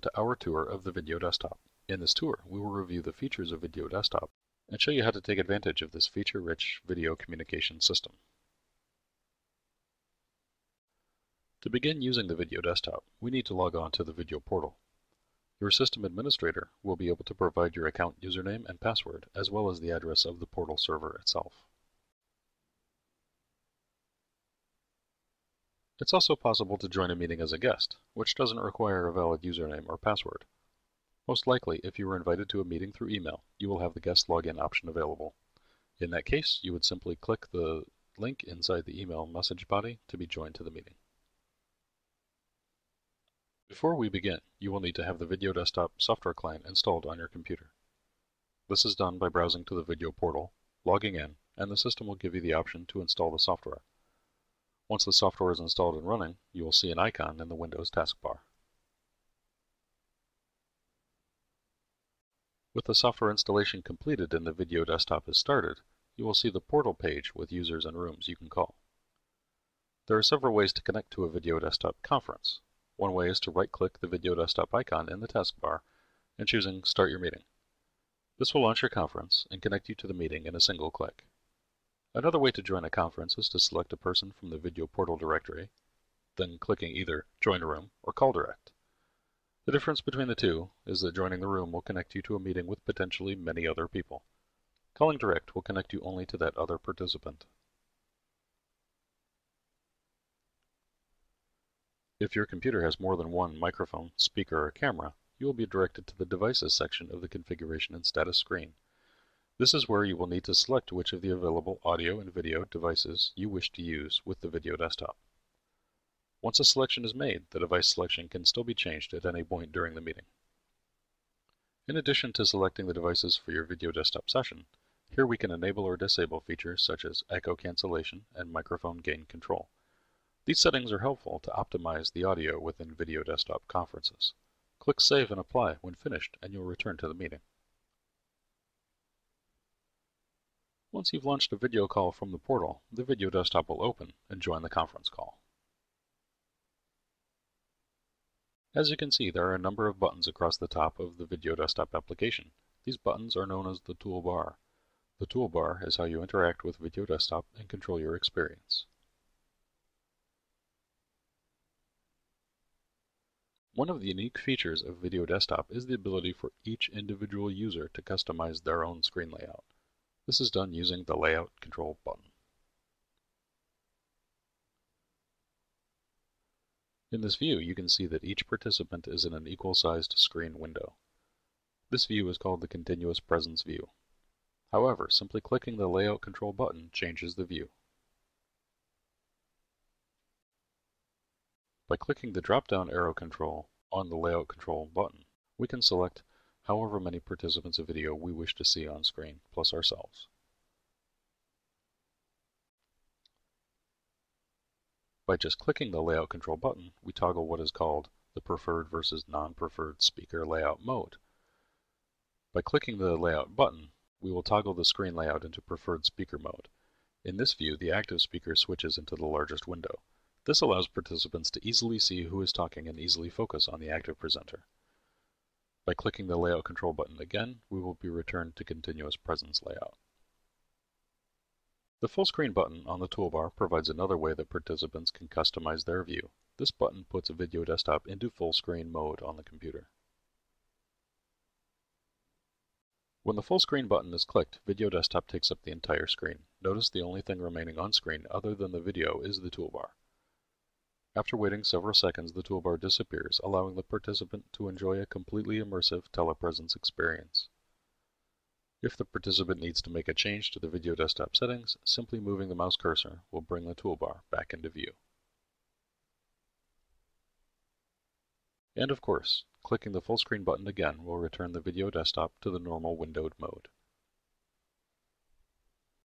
Welcome to our tour of the Video Desktop. In this tour, we will review the features of Video Desktop and show you how to take advantage of this feature-rich video communication system. To begin using the Video Desktop, we need to log on to the Video portal. Your system administrator will be able to provide your account username and password, as well as the address of the portal server itself. It's also possible to join a meeting as a guest, which doesn't require a valid username or password. Most likely, if you were invited to a meeting through email, you will have the guest login option available. In that case, you would simply click the link inside the email message body to be joined to the meeting. Before we begin, you will need to have the Video Desktop software client installed on your computer. This is done by browsing to the Video portal, logging in, and the system will give you the option to install the software. Once the software is installed and running, you will see an icon in the Windows taskbar. With the software installation completed and the Video Desktop is started, you will see the portal page with users and rooms you can call. There are several ways to connect to a Video Desktop conference. One way is to right-click the Video Desktop icon in the taskbar and choosing Start Your Meeting. This will launch your conference and connect you to the meeting in a single click. Another way to join a conference is to select a person from the Video Portal directory, then clicking either Join a Room or Call Direct. The difference between the two is that joining the room will connect you to a meeting with potentially many other people. Calling Direct will connect you only to that other participant. If your computer has more than one microphone, speaker, or camera, you will be directed to the Devices section of the Configuration and Status screen. This is where you will need to select which of the available audio and video devices you wish to use with the Video Desktop. Once a selection is made, the device selection can still be changed at any point during the meeting. In addition to selecting the devices for your Video Desktop session, here we can enable or disable features such as echo cancellation and microphone gain control. These settings are helpful to optimize the audio within Video Desktop conferences. Click Save and Apply when finished, and you'll return to the meeting. Once you've launched a video call from the portal, the Video Desktop will open and join the conference call. As you can see, there are a number of buttons across the top of the Video Desktop application. These buttons are known as the toolbar. The toolbar is how you interact with Video Desktop and control your experience. One of the unique features of Video Desktop is the ability for each individual user to customize their own screen layout. This is done using the Layout Control button. In this view, you can see that each participant is in an equal-sized screen window. This view is called the Continuous Presence view. However, simply clicking the Layout Control button changes the view. By clicking the drop-down arrow control on the Layout Control button, we can select however many participants of video we wish to see on screen, plus ourselves. By just clicking the Layout Control button, we toggle what is called the preferred versus non-preferred speaker layout mode. By clicking the Layout button, we will toggle the screen layout into preferred speaker mode. In this view, the active speaker switches into the largest window. This allows participants to easily see who is talking and easily focus on the active presenter. By clicking the Layout Control button again, we will be returned to Continuous Presence layout. The Full Screen button on the toolbar provides another way that participants can customize their view. This button puts a Video Desktop into full screen mode on the computer. When the Full Screen button is clicked, Video Desktop takes up the entire screen. Notice the only thing remaining on screen other than the video is the toolbar. After waiting several seconds, the toolbar disappears, allowing the participant to enjoy a completely immersive telepresence experience. If the participant needs to make a change to the Video Desktop settings, simply moving the mouse cursor will bring the toolbar back into view. And of course, clicking the Full Screen button again will return the Video Desktop to the normal windowed mode.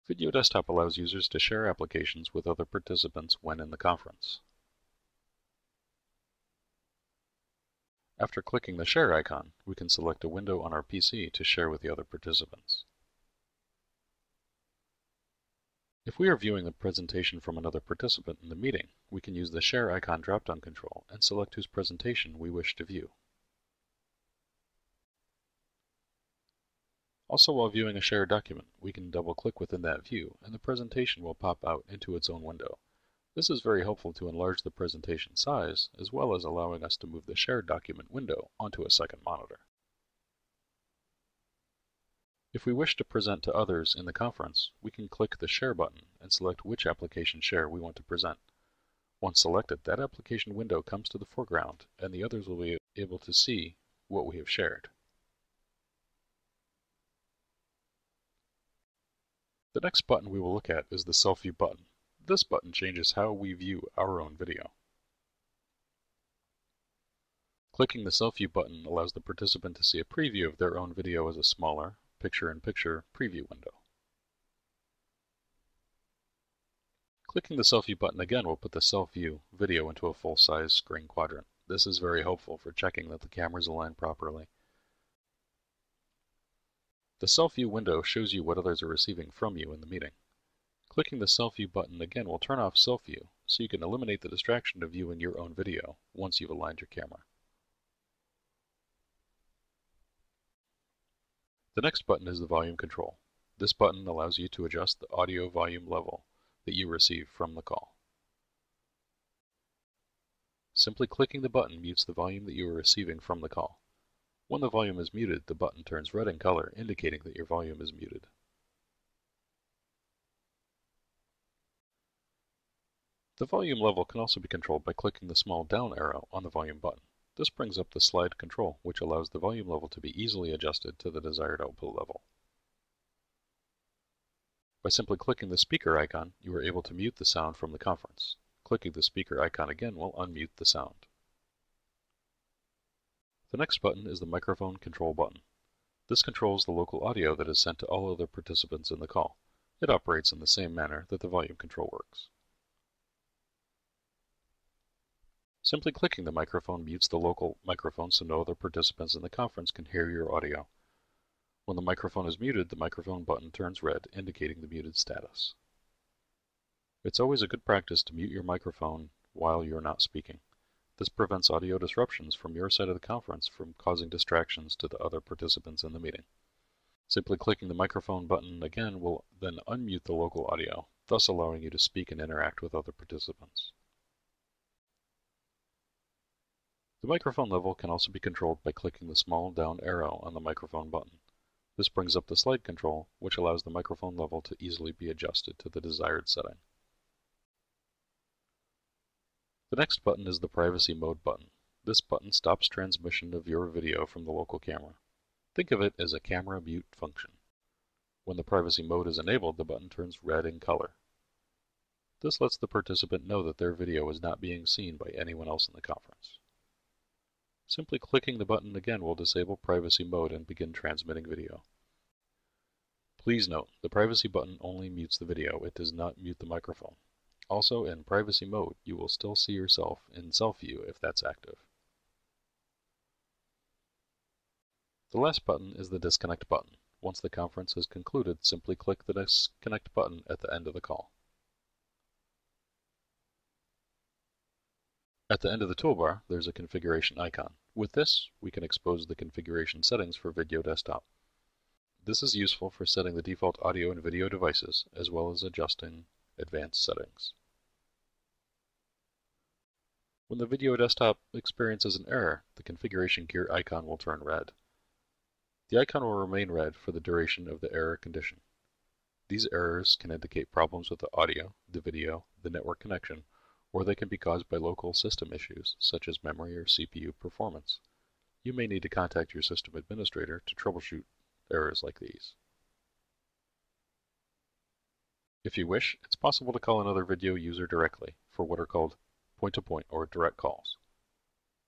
Video Desktop allows users to share applications with other participants when in the conference. After clicking the Share icon, we can select a window on our PC to share with the other participants. If we are viewing the presentation from another participant in the meeting, we can use the Share icon drop-down control and select whose presentation we wish to view. Also, while viewing a shared document, we can double-click within that view, and the presentation will pop out into its own window. This is very helpful to enlarge the presentation size, as well as allowing us to move the shared document window onto a second monitor. If we wish to present to others in the conference, we can click the Share button and select which application share we want to present. Once selected, that application window comes to the foreground, and the others will be able to see what we have shared. The next button we will look at is the Self View button. This button changes how we view our own video. Clicking the Self View button allows the participant to see a preview of their own video as a smaller, picture-in-picture preview window. Clicking the Self View button again will put the Self View video into a full-size screen quadrant. This is very helpful for checking that the cameras align properly. The Self View window shows you what others are receiving from you in the meeting. Clicking the Self View button again will turn off Self View, so you can eliminate the distraction of viewing your own video once you've aligned your camera. The next button is the volume control. This button allows you to adjust the audio volume level that you receive from the call. Simply clicking the button mutes the volume that you are receiving from the call. When the volume is muted, the button turns red in color, indicating that your volume is muted. The volume level can also be controlled by clicking the small down arrow on the volume button. This brings up the slide control, which allows the volume level to be easily adjusted to the desired output level. By simply clicking the speaker icon, you are able to mute the sound from the conference. Clicking the speaker icon again will unmute the sound. The next button is the microphone control button. This controls the local audio that is sent to all other participants in the call. It operates in the same manner that the volume control works. Simply clicking the microphone mutes the local microphone so no other participants in the conference can hear your audio. When the microphone is muted, the microphone button turns red, indicating the muted status. It's always a good practice to mute your microphone while you're not speaking. This prevents audio disruptions from your side of the conference from causing distractions to the other participants in the meeting. Simply clicking the microphone button again will then unmute the local audio, thus allowing you to speak and interact with other participants. The microphone level can also be controlled by clicking the small down arrow on the microphone button. This brings up the slide control, which allows the microphone level to easily be adjusted to the desired setting. The next button is the Privacy Mode button. This button stops transmission of your video from the local camera. Think of it as a camera mute function. When the privacy mode is enabled, the button turns red in color. This lets the participant know that their video is not being seen by anyone else in the conference. Simply clicking the button again will disable privacy mode and begin transmitting video. Please note, the privacy button only mutes the video, it does not mute the microphone. Also, in privacy mode, you will still see yourself in self view if that's active. The last button is the disconnect button. Once the conference has concluded, simply click the disconnect button at the end of the call. At the end of the toolbar, there's a configuration icon. With this, we can expose the configuration settings for Video Desktop. This is useful for setting the default audio and video devices, as well as adjusting advanced settings. When the Video Desktop experiences an error, the configuration gear icon will turn red. The icon will remain red for the duration of the error condition. These errors can indicate problems with the audio, the video, the network connection, or they can be caused by local system issues, such as memory or CPU performance. You may need to contact your system administrator to troubleshoot errors like these. If you wish, it's possible to call another video user directly for what are called point-to-point or direct calls.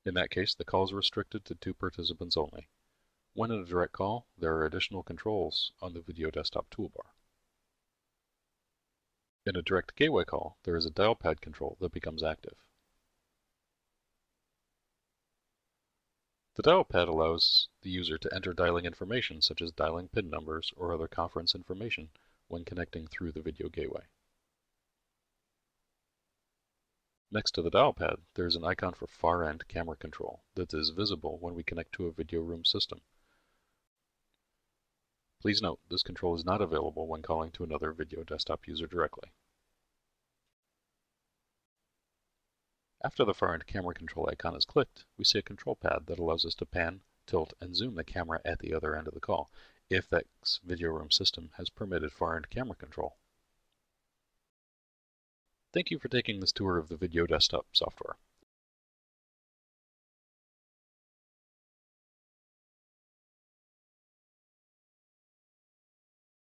In that case, the call is restricted to 2 participants only. When in a direct call, there are additional controls on the Video Desktop toolbar. In a direct gateway call, there is a dial pad control that becomes active. The dial pad allows the user to enter dialing information such as dialing PIN numbers or other conference information when connecting through the video gateway. Next to the dial pad, there is an icon for far-end camera control that is visible when we connect to a video room system. Please note, this control is not available when calling to another Video Desktop user directly. After the far end camera control icon is clicked, we see a control pad that allows us to pan, tilt, and zoom the camera at the other end of the call, if that video room system has permitted far end camera control. Thank you for taking this tour of the Video Desktop software.